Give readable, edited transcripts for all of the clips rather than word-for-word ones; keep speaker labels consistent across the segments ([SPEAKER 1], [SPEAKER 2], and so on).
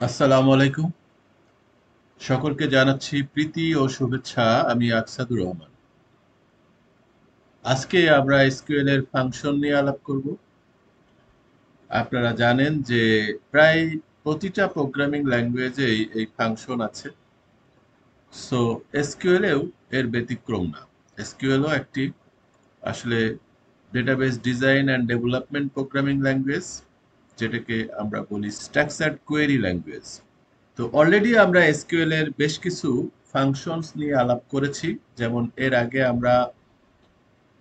[SPEAKER 1] আসসালামু আলাইকুম। সকলকে জানাচ্ছি প্রীতি ও শুভেচ্ছা। আমি আকসাদুর রহমান। আজকে আমরা এসকিউএল এর ফাংশন নিয়ে আলাপ করব। আপনারা জানেন যে প্রায় প্রতিটা প্রোগ্রামিং ল্যাঙ্গুয়েজেই এই ফাংশন আছে। সো এসকিউএল এও এর ব্যতিক্রম না। এসকিউএলও একটি আসলে database design and development programming language, যেটাকে আমরা বলি স্ট্রাকচারড কোয়েরি ল্যাঙ্গুয়েজ। তো অলরেডি আমরা এসকিউএল এর বেশ কিছু ফাংশনস নিয়ে আলাপ করেছি। যেমন এর আগে আমরা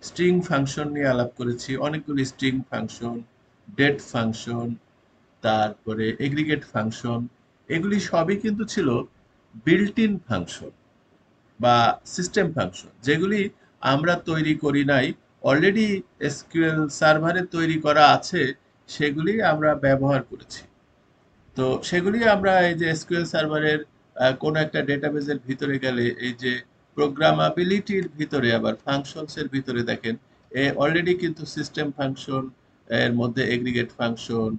[SPEAKER 1] স্ট্রিং ফাংশন নিয়ে আলাপ করেছি, অনেকগুলি স্ট্রিং ফাংশন, ডেট ফাংশন, তারপরে এগ্রিগেট ফাংশন। এগুলি সবই কিন্তু ছিল বিল্ট ইন ফাংশন বা সিস্টেম ফাংশন, যেগুলি আমরা তৈরি করি নাই। অলরেডি এসকিউএল সার্ভারে তৈরি করা আছে, সেগুলি আমরা ব্যবহার করেছি। তো সেগুলি আমরা এই যে এসকিউএল সার্ভারের কোনো একটা ডেটাবেজের ভিতরে গেলে এই যে প্রোগ্রামাবিলিটির ভিতরে আবার ফাংশনস এর ভিতরে দেখেন অলরেডি কিন্তু সিস্টেম ফাংশন এর মধ্যে এগ্রিগেট ফাংশন,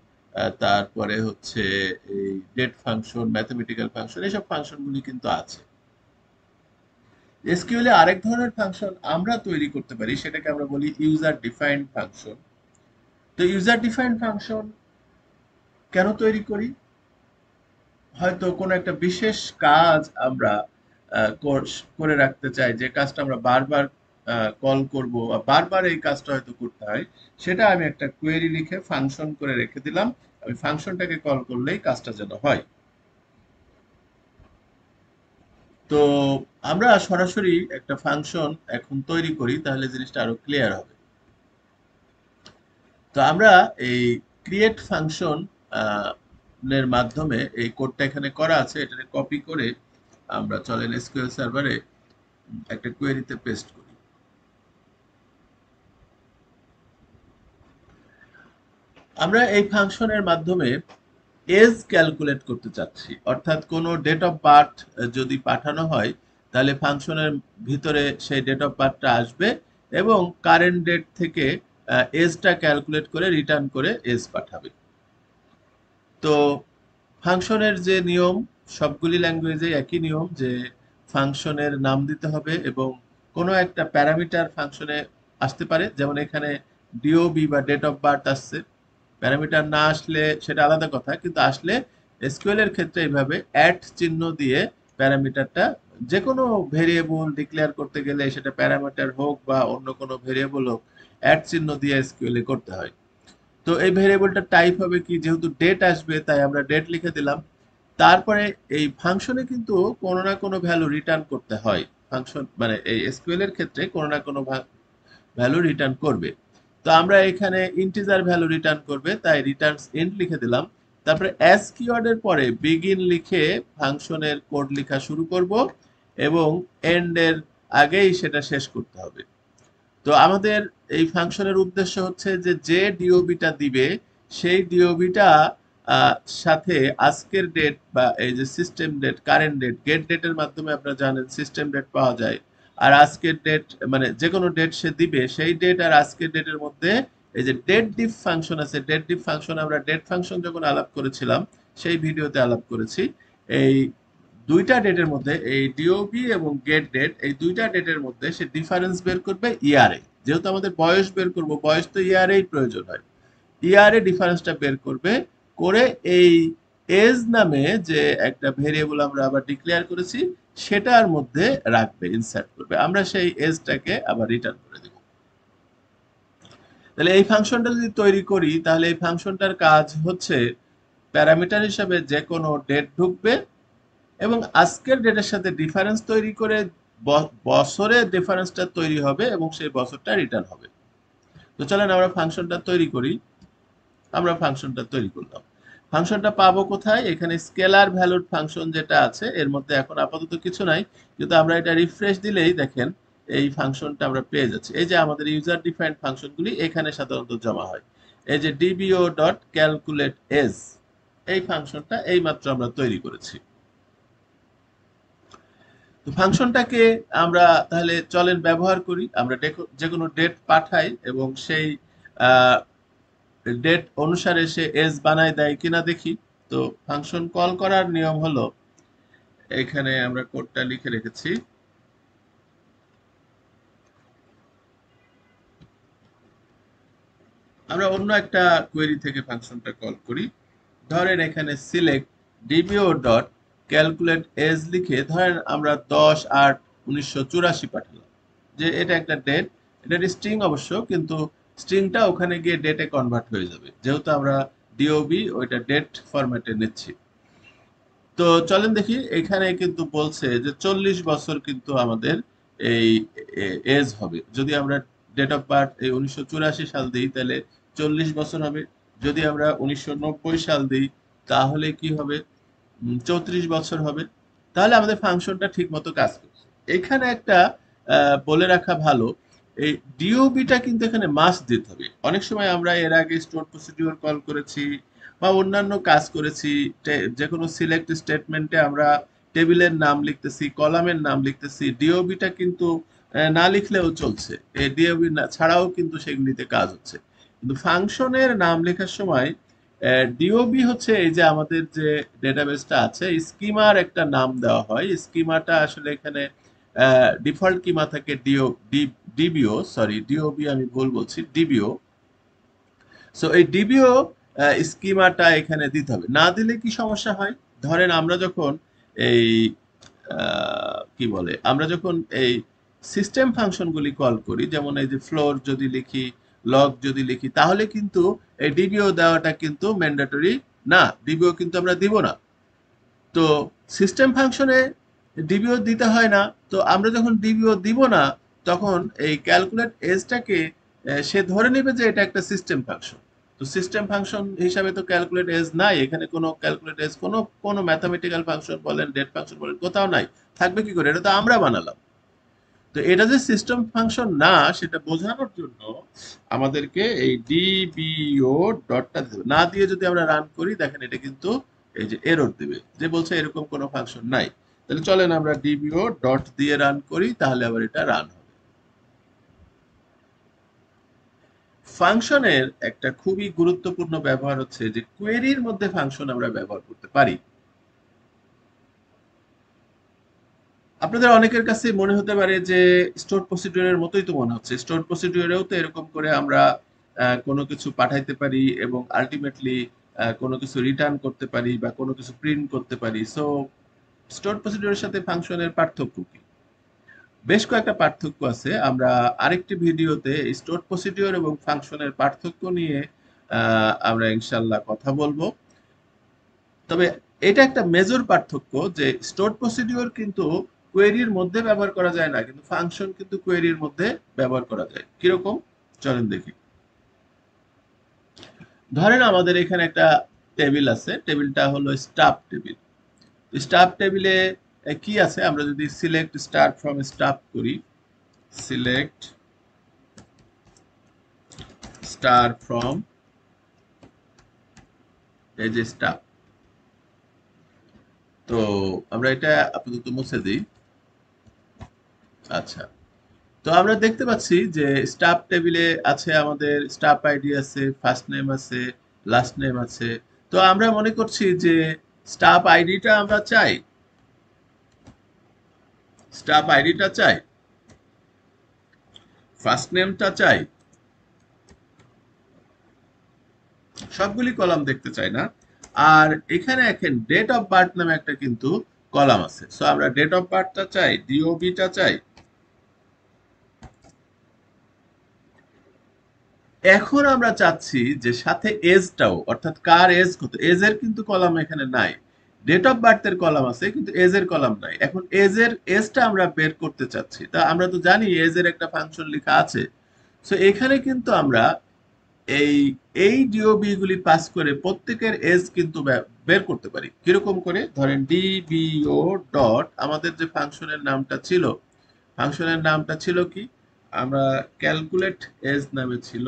[SPEAKER 1] তারপরে হচ্ছে এই ডেট ফাংশন, ম্যাথমেটিক্যাল ফাংশন, এসব ফাংশনগুলি কিন্তু আছে। এসকিউএল এ আরেক ধরনের ফাংশন আমরা তৈরি করতে পারি, সেটাকে আমরা বলি ইউজার ডিফাইন্ড ফাংশন। তো ইউজার ডিফাইন্ড ফাংশন কেন তৈরি করি? হয়তো কোনো একটা বিশেষ কাজ আমরা করে রাখতে চাই, যে কাজটা আমরা বারবার কল করব বা বারবার এই কাজটা হয়তো করতে হয়। সেটা আমি একটা কোয়েরি লিখে ফাংশন করে রেখে দিলাম। আমি ফাংশনটাকে কল করলেই কাজটা যেন হয়। তো আমরা সরাসরি একটা ফাংশন এখন তৈরি করি, তাহলে জিনিসটা আরো ক্লিয়ার হবে। তো আমরা এই ক্রিয়েট ফাংশন এর মাধ্যমে এই কোডটা এখানে করা আছে, এটাকে কপি করে আমরা চলেন এসকিউএল সার্ভারে একটা কোয়েরিতে পেস্ট করি। আমরা এই ফাংশনের মাধ্যমে এজ ক্যালকুলেট করতে চাচ্ছি, অর্থাৎ কোনো ডেট অফ বার্থ যদি পাঠানো হয়, তাহলে ফাংশনের ভিতরে সেই ডেট অফ বার্থটা আসবে এবং কারেন্ট ডেট থেকে এজটা ক্যালকুলেট করে রিটার্ন করে এজ পাঠাবে। তো ফাংশনের যে নিয়ম, সবগুলি ল্যাঙ্গুয়েজে একই নিয়ম, যে ফাংশনের নাম দিতে হবে এবং কোনো একটা প্যারামিটার ফাংশনে আসতে পারে। যেমন এখানে ডিওবি বা ডেট অফ বার্থ আসছে, প্যারামিটার না আসলে সেটা আলাদা কথা, কিন্তু আসলে এসকিউএল এর ক্ষেত্রে এইভাবে অ্যাট চিহ্ন দিয়ে প্যারামিটারটা, যে কোনো ভেরিয়েবল ডিক্লেয়ার করতে গেলে সেটা প্যারামিটার হোক বা অন্য কোনো ভেরিয়েবল হোক, অ্যাট চিহ্ন দিয়ে এসকিউএল এ করতে হয়। তো এই ভেরিয়েবলটা টাইপ হবে কি, যেহেতু ডেট আসবে তাই আমরা ডেট লিখে দিলাম। তারপরে এই ফাংশনে কিন্তু কোনো না কোনো ভ্যালু রিটার্ন করতে হয়। ফাংশন মানে এই এসকিউএল এর ক্ষেত্রে কোনো না কোনো ভ্যালু রিটার্ন করবে। তো আমরা এখানে ইন্টিজার ভ্যালু রিটার্ন করবে, তাই রিটার্নস ইন্ট লিখে দিলাম। তারপরে অ্যাস কিওয়ার্ডের পরে বিগিন লিখে ফাংশনের কোড লেখা শুরু করব এবং এন্ড এর আগেই সেটা শেষ করতে হবে। তো আমাদের এই ফাংশনের উদ্দেশ্য হচ্ছে যে যে ডিওবিটা দিবে সেই ডিওবিটা সাথে আজকের ডেট বা এই যে system date, current date, get ডেটের মাধ্যমে আপনারা জানেন সিস্টেম ডেট পাওয়া যায়। আর আজকের ডেট মানে যে কোনো ডেট সে দিবে, সেই ডেট আর আজকের ডেটের মধ্যে এই যে ডেট ডিফ ফাংশন আছে, ডেট ডিফ ফাংশন আমরা ডেট ফাংশন যখন আলাপ করেছিলাম সেই ভিডিওতে আলাপ করেছি। এই দুইটা ডেটের মধ্যে, এই ডিওবি এবং গেট ডেট, এই দুইটা ডেটের মধ্যে সে ডিফারেন্স বের করবে ইয়ারে। যেহেতু আমাদের বয়স বের করব, বয়স তো ইয়ারেই প্রয়োজন হয়, ইয়ারে ডিফারেন্সটা বের করবে করে এই এজ নামে যে একটা ভেরিয়েবল আমরা আবার ডিক্লেয়ার করেছি সেটার মধ্যে রাখবে, ইনসার্ট করবে। আমরা সেই এজটাকে আবার রিটার্ন করে দেব। তাহলে এই ফাংশনটা যদি তৈরি করি, তাহলে এই ফাংশনটার কাজ হচ্ছে প্যারামিটার হিসাবে যে কোনো ডেট ঢুকবে এবং আজকের ডেটের সাথে ডিফারেন্স তৈরি করে বছরের ডিফারেন্সটা তৈরি হবে এবং সেই বছরটা রিটার্ন হবে। তো চলেন আমরা ফাংশনটা তৈরি করি। আমরা ফাংশনটা তৈরি করলাম। ফাংশনটা পাবো কোথায়? এখানে স্কেলার ভ্যালুড ফাংশন যেটা আছে এর মধ্যে এখন আপাতত কিছু নাই, কিন্তু আমরা এটা রিফ্রেশ দিলেই দেখেন এই ফাংশনটা আমরা পেয়ে যাচ্ছি। এই যে আমাদের ইউজার ডিফাইন্ড ফাংশনগুলি এখানে সাধারণত জমা হয়। এই যে ডিবিও ডট ক্যালকুলেট এজ, এই ফাংশনটা এইমাত্র আমরা তৈরি করেছি। তো ফাংশনটাকে আমরা তাহলে চলেন ব্যবহার করি। আমরা যে কোনো ডেট পাঠাই এবং সেই ডেট অনুসারে সে এজ বানায় দেয় কিনা দেখি। তো ফাংশন কল করার নিয়ম হলো, এখানে আমরা কোডটা লিখে রেখেছি। আমরা অন্য একটা কোয়েরি থেকে ফাংশনটা কল করি। ধরেন এখানে সিলেক্ট ডিবিও ডট ক্যালকুলেট এজ লিখে ধরেন আমরা 10/8/1984 পাঠালাম, যে এটা একটা ডেট, এটার স্ট্রিং অবশ্য, কিন্তু স্ট্রিংটা ওখানে গিয়ে ডেটে কনভার্ট হয়ে যাবে, যেহেতু আমরা ডিওবি ওইটা ডেট ফরম্যাটে নিচ্ছি। তো চলেন দেখি, এখানে কিন্তু বলছে যে 40 বছর কিন্তু আমাদের এই এজ হবে। যদি আমরা ডেট অফ বার্থ এই 1984 সাল দিই তাহলে 40 বছর হবে। যদি আমরা 1990 সাল দিই তাহলে কি হবে? 34 বছর হবে। তাহলে আমাদের ফাংশনটা ঠিক মতো কাজ করছে। এখানে একটা বলে রাখা ভালো, এই ডিওবিটা কিন্তু এখানে মাস্ট দিতে হবে। অনেক সময় আমরা এর আগে স্টোর প্রসিডিউর কল করেছি বা অন্যান্য কাজ করেছি, যে কোনো সিলেক্ট স্টেটমেন্টে আমরা টেবিলের নাম লিখতেছি, কলামের নাম লিখতেছি, ডিওবিটা কিন্তু না লিখলেও চলছে, এই ডিওবি ছাড়াও কিন্তু সেগুলিতে কাজ হচ্ছে। কিন্তু ফাংশনের নাম লেখার সময় ডিওবি হচ্ছে এই যে আমাদের যে ডেটাবেসটা আছে, স্কিমার একটা নাম দেওয়া হয়। স্কিমাটা আসলে এখানে ডিফল্ট কিমা থাকে ডিবিও, সরি ডিওবি আমি ভুল বলছি, ডিবিও। সো এই ডিবিও স্কিমাটা এখানে দিতে হবে, না দিলে কি সমস্যা হয়? ধরেন আমরা যখন এই কি বলে, আমরা যখন এই সিস্টেম ফাংশনগুলি কল করি, যেমন এই যে ফ্লোর যদি লিখি, লগ যদি লিখি, তাহলে কিন্তু এই ডিবিও দেওয়াটা কিন্তু ম্যান্ডেটরি না, ডিবিও কিন্তু আমরা দিব না। তো সিস্টেম ফাংশনে ডিবিও দিতে হয় না। তো আমরা যখন ডিবিও দিব না, তখন এই ক্যালকুলেট এজটাকে সে ধরে নেবে যে এটা একটা সিস্টেম ফাংশন। তো সিস্টেম ফাংশন হিসাবে তো ক্যালকুলেট এজ নাই, এখানে কোনো ক্যালকুলেট এজ কোনো ম্যাথামেটিক্যাল ফাংশন বলেন, ডেট ফাংশন বলেন, কোথাও নাই। থাকবে কি করে? এটা তো আমরা বানালাম। তো এটা যে সিস্টেম ফাংশন না সেটা বোঝানোর জন্য আমাদেরকে এই ডিবিও ডটটা দিতে হবে। না দিয়ে যদি আমরা রান করি, দেখেন এটা কিন্তু এই যে এরর দিবে, যে বলছে এরকম কোনো ফাংশন নাই। তাহলে চলেন আমরা ডিবিও ডট দিয়ে রান করি, তাহলে আবার এটা রান হবে। ফাংশনের একটা খুবই গুরুত্বপূর্ণ ব্যবহার হচ্ছে যে কোয়েরির মধ্যে ফাংশন আমরা ব্যবহার করতে পারি। আপনাদের অনেকের কাছে মনে হতে পারে যে স্টোর প্রসিডিউরের মতোই তো মনে হচ্ছে, স্টোর প্রসিডিউরেও তো এরকম করে আমরা কোনো কিছু পাঠাইতে পারি এবং আলটিমেটলি কোনো কিছু রিটার্ন করতে পারি বা কোনো কিছু প্রিন্ট করতে পারি। সো স্টোর প্রসিডিউরের সাথে ফাংশনের পার্থক্য কি? বেশ কয়েকটা পার্থক্য আছে। আমরা আরেকটি ভিডিওতে স্টোর প্রসিডিউর এবং ফাংশনের পার্থক্য নিয়ে আমরা ইনশাল্লাহ কথা বলবো। তবে এটা একটা মেজর পার্থক্য যে স্টোর প্রসিডিউর কিন্তু কোয়েরির মধ্যে ব্যবহার করা যায় না, কিন্তু ফাংশন কিন্তু কোয়েরির মধ্যে ব্যবহার করা যায়। কিরকম? চলেন দেখি। ধরেন আমাদের এখানে একটা টেবিল আছে, টেবিলটা হলো স্টাফ টেবিল। স্টাফ টেবিলে কি আছে? আমরা যদি সিলেক্ট স্টার্ট ফ্রম স্টাফ করি, সিলেক্ট স্টার ফ্রম এই যে স্টাফ, তো আমরা এটা আপাতত মুছে দিই। আচ্ছা, তো আমরা দেখতে পাচ্ছি যে স্টাফ টেবিলে আছে আমাদের স্টাফ আইডি আছে, ফার্স্ট নেম আছে, লাস্ট নেম আছে। তো আমরা মনে করছি যে স্টাফ আইডিটা আমরা চাই, স্টাফ আইডিটা চাই, ফার্স্ট নেমটা চাই, সবগুলি কলাম দেখতে চাই না। আর এখানে এখন ডেট অফ বার্থ নামে একটা কিন্তু কলাম আছে। সো আমরা ডেট অফ বার্থটা চাই, ডিওবিটা চাই। এখন আমরা চাচ্ছি যে সাথে এজটাও, অর্থাৎ কার এজ কত, এজের কিন্তু কলাম এখানে নাই। ডেট অফ বার্থের কলাম আছে কিন্তু এজের কলাম নাই। এখন এজটা আমরা বের করতে চাচ্ছি। তা আমরা তো জানি এজের একটা ফাংশন লেখা আছে। সো এখানে কিন্তু আমরা এই এই ডিওবি গুলি পাস করে প্রত্যেকের এজ কিন্তু বের করতে পারি। কিরকম করে? ধরেন ডিবিও ডট আমাদের যে ফাংশনের নামটা ছিল, ফাংশনের নামটা ছিল কি? আমরা ক্যালকুলেট এজ নামে ছিল,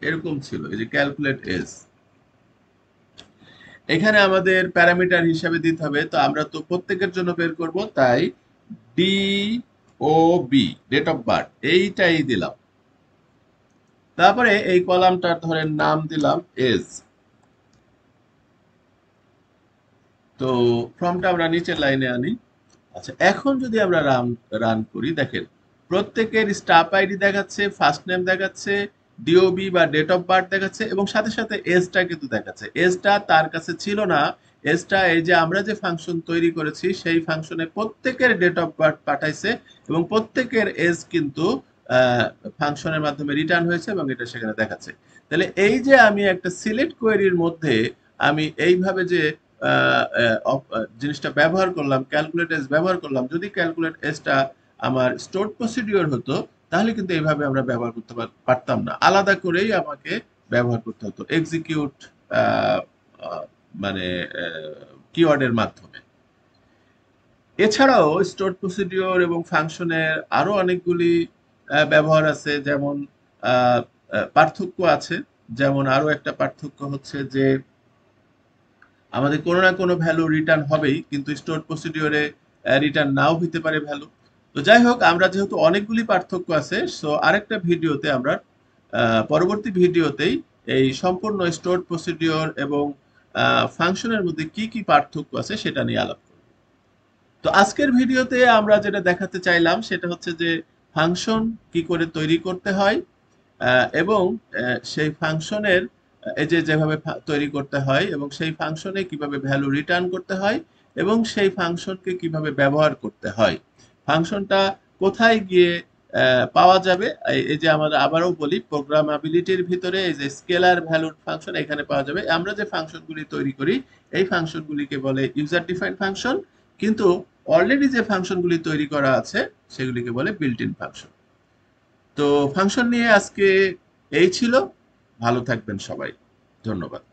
[SPEAKER 1] এরকম ছিল, এই যে ক্যালকুলেট এজ। এখানে আমাদের প্যারামিটার হিসাবে দিতে হবে, তো আমরা তো প্রত্যেকের জন্য বের করব, তাই D O B date of birth এইটাই দিলাম। তারপরে এই কলামটার ধরেন নাম দিলাম এজ। তো ফর্মটা আমরা নিচের লাইনে আনি। আচ্ছা, এখন যদি আমরা রান রান করি, দেখেন প্রত্যেকের স্টাফ আইডি দেখাচ্ছে, ফার্স্ট নেম দেখাচ্ছে, ডিওবি বা ডেট অফ বার্থ দেখাচ্ছে, এবং সাথে সাথে এজটা কিন্তু দেখাচ্ছে। এজটা তার কাছে ছিল না। এজটা এই যে আমরা যে ফাংশন তৈরি করেছি সেই ফাংশনে প্রত্যেকের ডেট অফ বার্থ পাঠাইছে, এবং প্রত্যেকের এজ কিন্তু ফাংশনের মাধ্যমে রিটার্ন হয়েছে এবং এটা সেখানে দেখাচ্ছে। তাহলে এই যে আমি একটা সিলেক্ট কোয়েরির মধ্যে আমি এইভাবে যে জিনিসটা ব্যবহার করলাম, ক্যালকুলেট এজ ব্যবহার করলাম, যদি ক্যালকুলেট এজটা আমার স্টোর প্রসিডিওর হতো তাহলে কিন্তু এইভাবে আমরা ব্যবহার করতে পারতাম না, আলাদা করেই আমাকে ব্যবহার করতে হতো এক্সিকিউট মানে কিওয়ার্ডের মাধ্যমে। এছাড়াও স্টোর প্রসিডিওর এবং ফাংশনের আরো অনেকগুলি ব্যবহার আছে, যেমন পার্থক্য আছে। যেমন আরো একটা পার্থক্য হচ্ছে যে আমাদের কোনো না কোনো ভ্যালু রিটার্ন হবেই, কিন্তু স্টোর প্রসিডিওরে রিটার্ন নাও হইতে পারে ভ্যালু। তো যাই হোক, আমরা যেহেতু অনেকগুলি পার্থক্য আছে, সো আরেকটা ভিডিওতে আমরা পরবর্তী ভিডিওতেই এই সম্পূর্ণ স্টোর প্রসিডিওর এবং ফাংশনের মধ্যে কি কি পার্থক্য আছে সেটা নিয়ে আলাপ করব। তো আজকের ভিডিওতে আমরা যেটা দেখাতে চাইলাম সেটা হচ্ছে যে ফাংশন কি করে তৈরি করতে হয়, এবং সেই ফাংশনের এই যে যেভাবে তৈরি করতে হয় এবং সেই ফাংশনে কিভাবে ভ্যালু রিটার্ন করতে হয় এবং সেই ফাংশনকে কিভাবে ব্যবহার করতে হয়, ফাংশনটা কোথায় গিয়ে পাওয়া যাবে। এই যে আমরা আবারও বলি, প্রোগ্রামাবিলিটির ভিতরে এই যে স্কেলার ভ্যালুর ফাংশন এখানে পাওয়া যাবে। আমরা যে ফাংশনগুলি তৈরি করি এই ফাংশনগুলিকে বলে ইউজার ডিফাইন্ড ফাংশন, কিন্তু অলরেডি যে ফাংশনগুলি তৈরি করা আছে সেগুলিকে বলে বিল্ট ইন ফাংশন। তো ফাংশন নিয়ে আজকে এই ছিল। ভালো থাকবেন সবাই। ধন্যবাদ।